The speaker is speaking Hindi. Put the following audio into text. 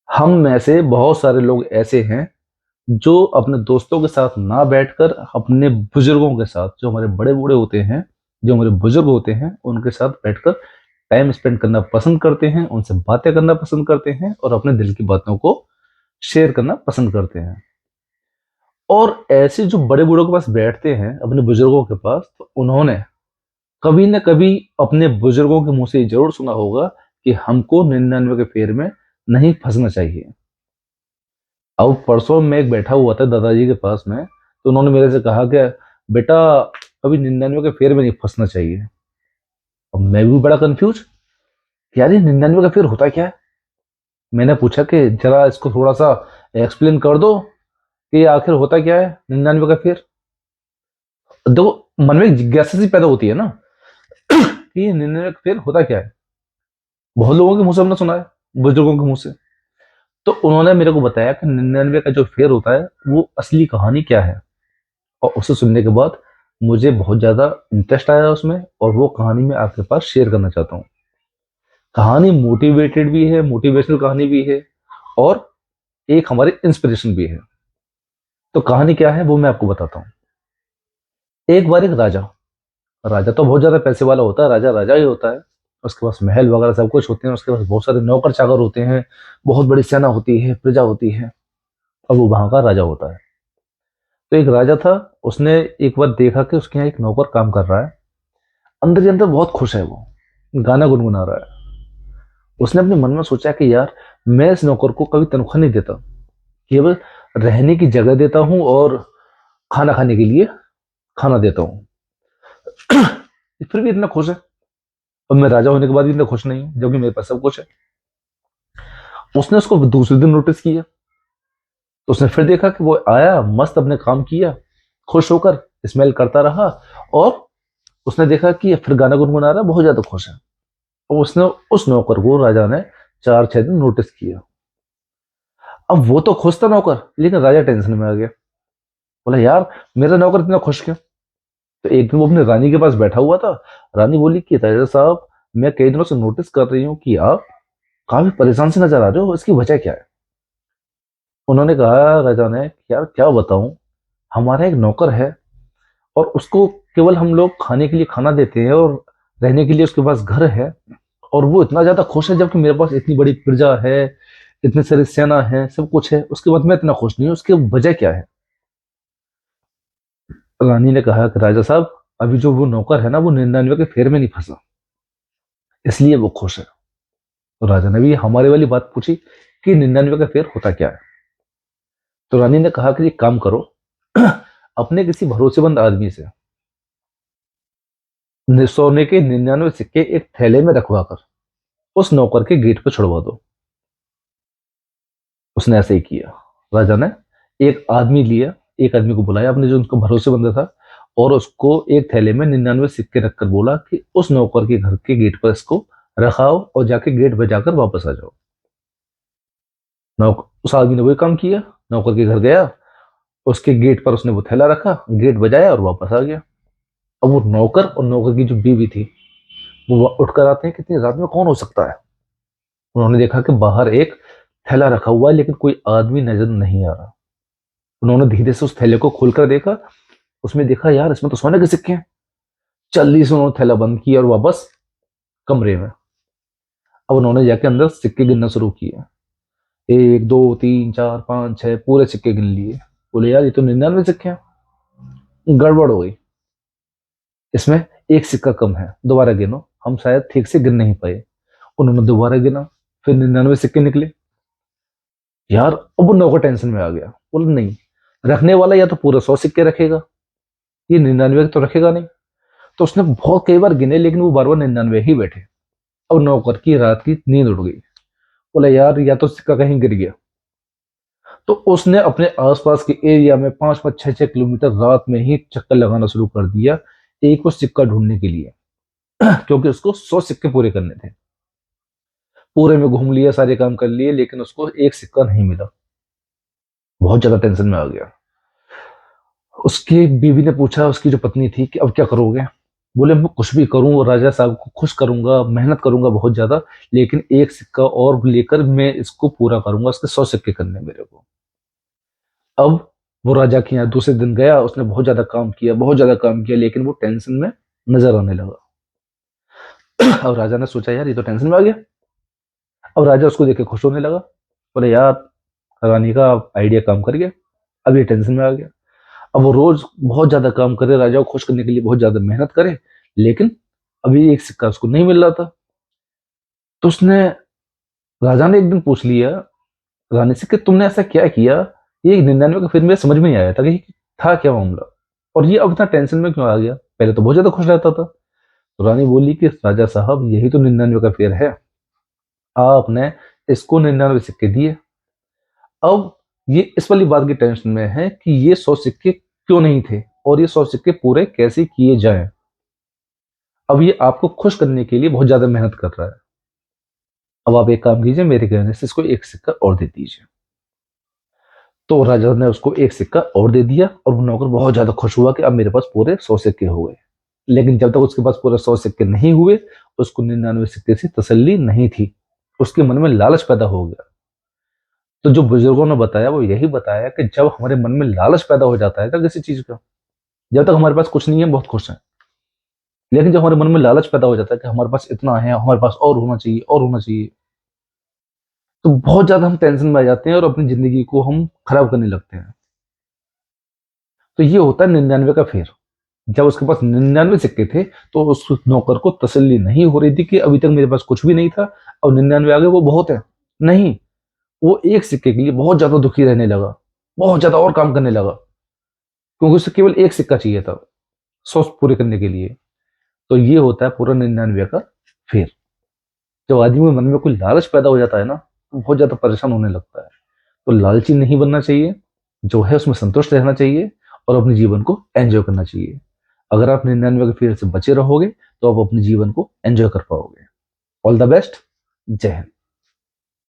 हम में से बहुत सारे लोग ऐसे हैं जो अपने दोस्तों के साथ ना बैठकर अपने बुजुर्गों के साथ, जो हमारे बड़े बूढ़े होते हैं, जो हमारे बुजुर्ग होते हैं, उनके साथ बैठकर टाइम स्पेंड करना पसंद करते हैं, उनसे बातें करना पसंद करते हैं और अपने दिल की बातों को शेयर करना पसंद करते हैं। और ऐसे जो बड़े बूढ़ों के पास बैठते हैं अपने बुजुर्गों के पास, तो उन्होंने कभी न कभी अपने बुजुर्गों के मुंह से ये जरूर सुना होगा कि हमको 99 के फेर में नहीं फंसना चाहिए। अब परसों मैं एक बैठा हुआ था दादाजी के पास में, तो उन्होंने मेरे से कहा कि बेटा, अभी 99 के फेर में नहीं फंसना चाहिए। अब मैं भी बड़ा कंफ्यूज, यार ये 99 का फेर होता क्या है। मैंने पूछा कि जरा इसको थोड़ा सा एक्सप्लेन कर दो कि ये आखिर होता क्या है 99 का फेर। देखो, मन में एक जिज्ञासा सी पैदा होती है ना कि ये 99 का फेर होता क्या है। बहुत लोगों के मुंह से हमने सुना है, बुजुर्गों के मुंह से। तो उन्होंने मेरे को बताया कि 99 का जो फेर होता है वो असली कहानी क्या है। और उसे सुनने के बाद मुझे बहुत ज़्यादा इंटरेस्ट आया उसमें, और वो कहानी मैं आपके पास शेयर करना चाहता हूँ। कहानी मोटिवेटेड भी है, मोटिवेशनल कहानी भी है, और एक हमारी इंस्पिरेशन भी है। तो कहानी क्या है वो मैं आपको बताता हूँ। एक बार एक राजा, राजा तो बहुत ज़्यादा पैसे वाला होता है, राजा राजा ही होता है। उसके पास महल वगैरह सब कुछ होते हैं, उसके पास बहुत सारे नौकर चाकर होते हैं, बहुत बड़ी सेना होती है, प्रजा होती है, और वो वहां का राजा होता है। तो एक राजा था, उसने एक बार देखा कि उसके यहाँ एक नौकर काम कर रहा है। अंदर ही अंदर बहुत खुश है, वो गाना गुनगुना रहा है। उसने अपने मन में सोचा कि यार, मैं इस नौकर को कभी तनख्वाह नहीं देता, केवल रहने की जगह देता हूँ और खाना खाने के लिए खाना देता हूँ। फिर भी इतना खुश है, और मैं राजा होने के बाद भी इतना खुश नहीं हूँ जबकि मेरे पास सब कुछ है। उसने उसको दूसरे दिन नोटिस किया, तो उसने फिर देखा कि वो आया, मस्त अपने काम किया, खुश होकर स्मेल करता रहा। और उसने देखा कि ये फिर गाना गुनगुना रहा है, बहुत ज्यादा खुश है। और उसने उस नौकर को राजा ने 4-6 दिन नोटिस किया। अब वो तो खुश था नौकर, लेकिन राजा टेंशन में आ गया। बोला यार, मेरा नौकर इतना खुश क्यों। तो एक दिन वो अपने रानी के पास बैठा हुआ था। रानी बोली कि राजा साहब, मैं कई दिनों से नोटिस कर रही हूँ कि आप काफी परेशान से नजर आ रहे हो, इसकी वजह क्या है। उन्होंने कहा, राजा ने, यार क्या बताऊं, हमारा एक नौकर है, और उसको केवल हम लोग खाने के लिए खाना देते हैं, और रहने के लिए उसके पास घर है, और वो इतना ज्यादा खुश है, जबकि मेरे पास इतनी बड़ी प्रजा है, इतने सारी सेना है, सब कुछ है, उसके बाद मैं इतना खुश नहीं हूँ, उसकी वजह क्या है। रानी ने कहा कि राजा साहब, अभी जो वो नौकर है ना, वो 99 के फेर में नहीं फंसा, इसलिए वो खुश है। तो राजा ने भी हमारे वाली बात पूछी कि 99 का फेर होता क्या है। तो रानी ने कहा कि एक काम करो, अपने किसी भरोसेमंद आदमी से सोने के 99 सिक्के एक थैले में रखवा कर उस नौकर के गेट पर छुड़वा दो। उसने ऐसे ही किया। राजा ने एक आदमी लिया, एक आदमी को बुलाया अपने, जो उनका भरोसेमंद था, और उसको एक थैले में 99 सिक्के रखकर बोला कि उस नौकर के घर के गेट पर इसको रखाओ और जाके गेट बजाकर वापस आ जाओ। नौकर, उस आदमी ने वही काम किया। नौकर के घर गया, उसके गेट पर उसने वो थैला रखा, गेट बजाया और वापस आ गया। अब वो नौकर और नौकर की जो बीवी थी, वो उठकर आते हैं, कितनी रात में कौन हो सकता है। उन्होंने देखा कि बाहर एक थैला रखा हुआ है, लेकिन कोई आदमी नजर नहीं आ रहा। उन्होंने धीरे से उस थैले को खोलकर देखा, उसमें देखा, यार इसमें तो सोने के सिक्के हैं। जल्दी से उन्होंने थैला बंद किया और वापस कमरे में। अब उन्होंने जाके अंदर सिक्के गिनना शुरू किया। 1 2 3 4 5 6 पूरे सिक्के गिन लिए। बोले यार, ये तो 99 सिक्के हैं, गड़बड़ हो गई, इसमें एक सिक्का कम है, दोबारा गिनो, हम शायद ठीक से गिन नहीं पाए। उन्होंने दोबारा गिना, फिर 99 सिक्के निकले। यार अब वो नौकर टेंशन में आ गया, बोले नहीं, रखने वाला या तो पूरा 100 सिक्के रखेगा, ये 99 तो रखेगा नहीं। तो उसने बहुत कई बार गिने, लेकिन वो बार बार 99 ही बैठे। अब नौकर की रात की नींद उड़ गई। बोला यार, या तो सिक्का कहीं गिर गया। तो उसने अपने आसपास के एरिया में 5 5 6 6 किलोमीटर रात में ही चक्कर लगाना शुरू कर दिया, एक को सिक्का ढूंढने के लिए। क्योंकि उसको 100 सिक्के पूरे करने थे। पूरे में घूम लिया, सारे काम कर लिए, लेकिन उसको एक सिक्का नहीं मिला। बहुत ज्यादा टेंशन में आ गया। उसकी बीवी ने पूछा, उसकी जो पत्नी थी, कि अब क्या करोगे। बोले मैं कुछ भी करूँ, राजा साहब को खुश करूँगा, मेहनत करूँगा बहुत ज़्यादा, लेकिन 1 सिक्का और लेकर मैं इसको पूरा करूँगा, उसके 100 सिक्के करने हैं मेरे को। अब वो राजा के यहाँ दूसरे दिन गया, उसने बहुत ज़्यादा काम किया, लेकिन वो टेंशन में नज़र आने लगा। अब राजा ने सोचा यार ये तो टेंशन में आ गया। अब राजा उसको देख के खुश होने लगा। बोले यार रानी का आइडिया काम कर गया, अब ये टेंशन में आ गया। अब वो रोज बहुत ज्यादा काम करे, राजा को खुश करने के लिए बहुत ज्यादा मेहनत करे, लेकिन अभी एक सिक्का उसको नहीं मिल रहा था। तो उसने राजा ने एक दिन पूछ लिया रानी से कि तुमने ऐसा क्या किया, ये 99 का फिर मेरे समझ में नहीं आया था कि था क्या मामला, और ये अब इतना टेंशन में क्यों आ गया, पहले तो बहुत ज्यादा खुश रहता था। तो रानी बोली कि राजा साहब यही तो 99 का फेर है, आपने इसको 99 सिक्के दिए, अब ये इस वाली बात की टेंशन में है कि ये 100 सिक्के क्यों नहीं थे और ये 100 सिक्के पूरे कैसे किए जाएं। अब ये आपको खुश करने के लिए बहुत ज्यादा मेहनत कर रहा है, अब आप एक काम कीजिए, मेरे कहने से इसको एक सिक्का और दे दीजिए। तो राजा ने उसको एक सिक्का और दे दिया और वो नौकर बहुत ज्यादा खुश हुआ कि अब मेरे पास पूरे 100 सिक्के हो गए। लेकिन जब तक उसके पास पूरे 100 सिक्के नहीं हुए, उसको 99 सिक्के से तसल्ली नहीं थी, उसके मन में लालच पैदा हो गया। तो जो बुजुर्गों ने बताया वो यही बताया कि जब हमारे मन में लालच पैदा हो जाता है ना किसी चीज का, जब तक हमारे पास कुछ नहीं है बहुत खुश हैं, लेकिन जब हमारे मन में लालच पैदा हो जाता है कि हमारे पास इतना है, हमारे पास और होना चाहिए और होना चाहिए, तो बहुत ज्यादा हम टेंशन में आ जाते हैं और अपनी जिंदगी को हम खराब करने लगते हैं। तो ये होता है 99 का फेर। जब उसके पास 99 सिक्के थे तो उस नौकर को तसल्ली नहीं हो रही थी कि अभी तक मेरे पास कुछ भी नहीं था और 99 आ गए वो बहुत है। नहीं, वो एक सिक्के के लिए बहुत ज्यादा दुखी रहने लगा, बहुत ज्यादा और काम करने लगा, क्योंकि उसे केवल एक सिक्का चाहिए था 100 पूरे करने के लिए। तो ये होता है पूरा 99 का फेर। जब आदमी के मन में कोई लालच पैदा हो जाता है ना, तो बहुत ज्यादा परेशान होने लगता है। तो लालची नहीं बनना चाहिए, जो है उसमें संतुष्ट रहना चाहिए और अपने जीवन को एंजॉय करना चाहिए। अगर आप 99 के फेर से बचे रहोगे तो आप अपने जीवन को एंजॉय कर पाओगे। All the best. जय हिंद।